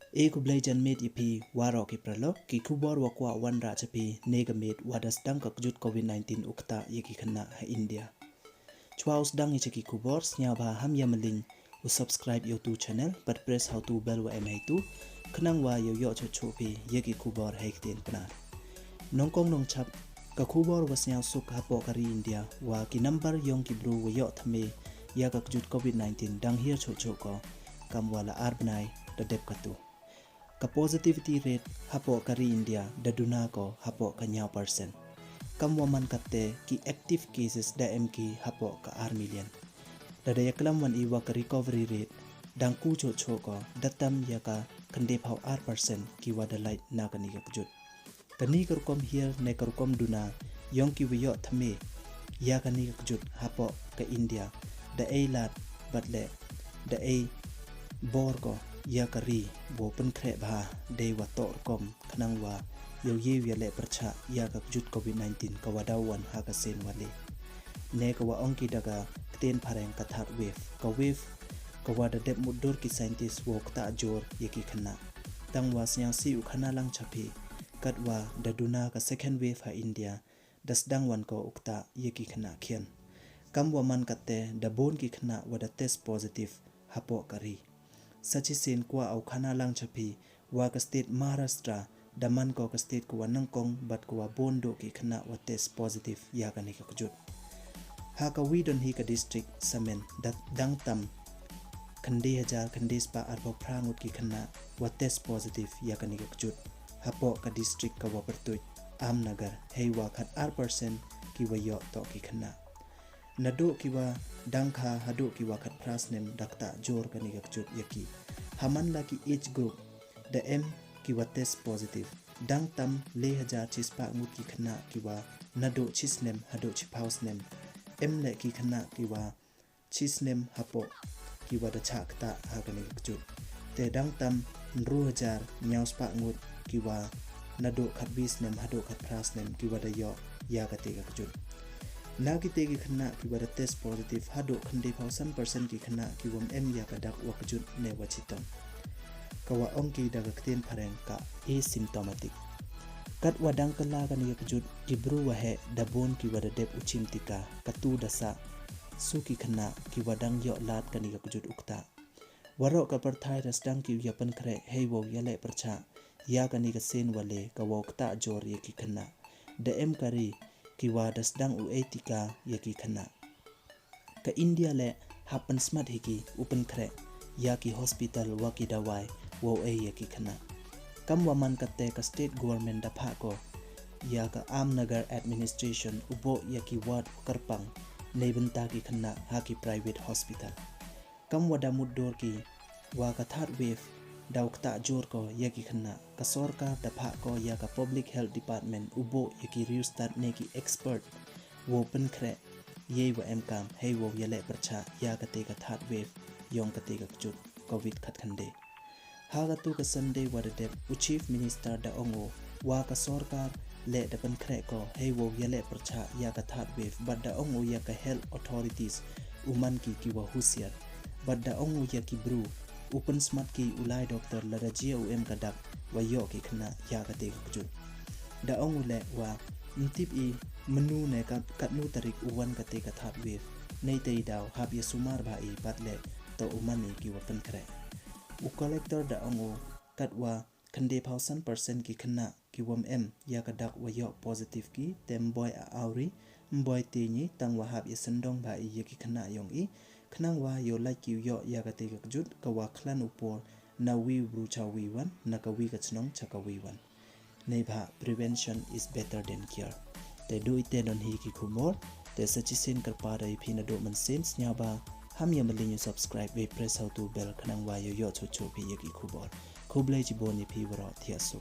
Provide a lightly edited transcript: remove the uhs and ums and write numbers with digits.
e ku blai jan met ipi waro ki pralo ki kubor wakwa wanra chapi nega met wada Sdang ka kjut covid-19 ukta yeki khynnah ha India chwa Sdang i cheki kubor snya ba ham yamalin u subscribe YouTube channel but press how to bell wa m2 khnang wa yo chopi yeki kubor haikten pnar nongkong nong chap ka kubor wasnya suk hapo kari India wa ki number yong ki bru wa yo thame ya ka kjut covid-19 dang hier ko kam wala arbnai da dep katu ka positivity rate hapo kari India da duna ko hapo ka nya percent kam waman katte ki active cases da mk hapo ka ar million da yaklam wan iwa ka recovery rate dang ku ko datam ya ka khande phau ar percent ki wada light na ka ni ka kjut kani karkom here ne karkom duna yong ki wiyo thame ya ka ni ka kjut hapo ka India da a lat batle da a bor ko ya kari bo pen kre ba de wa tor kom khnang wa yo ye wi le percha ya ka kjut covid-19 ka wadawan ha ka sen wale ne ka wa ongki daga ten phareng ka third wave ka wada dep mudur ki scientist wo ta jor yeki khynnah tang wa snya si u khana lang chapi katwa da duna ka second wave ha India da Sdang wan ko ukta yeki khynnah khian kam wa man katte da bon ki khynnah wada test positive hapo kari sachi sen kwa au khana lang chapi wa ka state Maharashtra daman ko ka state ko nangkong bat ko bondo ki khynnah wa test positive ya ka ni ka kjut ha ka wi don hi ka district samen da dang tam khande hajar khande spa arbo prangut ki khynnah wa test positive ya ka ni ka kjut hapo ka district ka wa pertui amnagar heiwa khat r% ki wa yo to ki khynnah nado kiwa dangkha hado kiwa khat prasnem dakta jor kani gakjut yaki haman la ki age group the m kiwa test positive dang tam le hajar chispa ngut ki khynnah kiwa nado chisnem hado chipausnem m le ki khynnah kiwa chisnem hapo kiwa da chakta ha kani gakjut te dang tam ru hajar nyauspa ngut kiwa nado khat bisnem hado khat prasnem kiwa da yo ya kate gakjut nagi tegi khynnah ki wada test positive hado khande phau 1% ki khynnah ki wom m ya ka dak wa kjut ne wachitom kawa ongki daga kten phareng ka asymptomatic kat wadang kala ka ni kjut ki bru wa he dabon ki wada dep uchim tika katu dasa su ki khynnah ki wadang yo lat ka ni kjut ukta waro ka parthai Sdang ki yapan khre heiwo yale percha ya ka ni ka sen wale ka wokta jor ye ki khynnah de m kari kiwa da Sdang u etika yaki khynnah ka India le hapan smart hiki upen khre yaki hospital waki dawai wo yaki khynnah kam waman katte ka state government da pha ko ya ka amnagar administration ubo yaki ward karpang nebenta ki khynnah haki private hospital kam wada muddor ki wa ka third wave daukta jor ko yaki khynnah ka sarkar da pha ko ya ka public health department ubo yaki restart ne ki expert wo pen khre ye wa mkam hei wo yale percha ya ka te ka third wave yong ka te ka kjut covid khat khande ha ga tu ka sunday wa de chief minister da ongo wa ka sarkar le da pen khre ko hei wo yale percha ya ka third wave but da ongo ya ka health authorities uman ki wa husiar but da ongo ya ki bru open smart ki ulai doctor la rajia um kadak wa yo ki khynnah ya ka te kjut da ongule wa ntip i menu ne ka katnu tarik uwan ka te ka thap wave nei tei daw hab ye sumar ba i batle to umani ki wa pen khre u collector da ongo katwa khande phau 1% ki khynnah ki wom m ya ka dak wa yo positive ki tem boy a auri boy te ni tang wa hab ye sendong ba i ye ki khynnah yong i khnang wa yo like you yo ya ka te ka kjut ka wa khlan upor na wi bru cha wi wan na ka wi ka chnong cha ka wi wan nei bha prevention is better than cure te do ite don hi ki khumor te sachi sen kar pa rai phina do man sen nya ba ham ya malin subscribe we press how to bell khnang wa yo cho phi ye ki khubor khublai ji boni phi waro thia su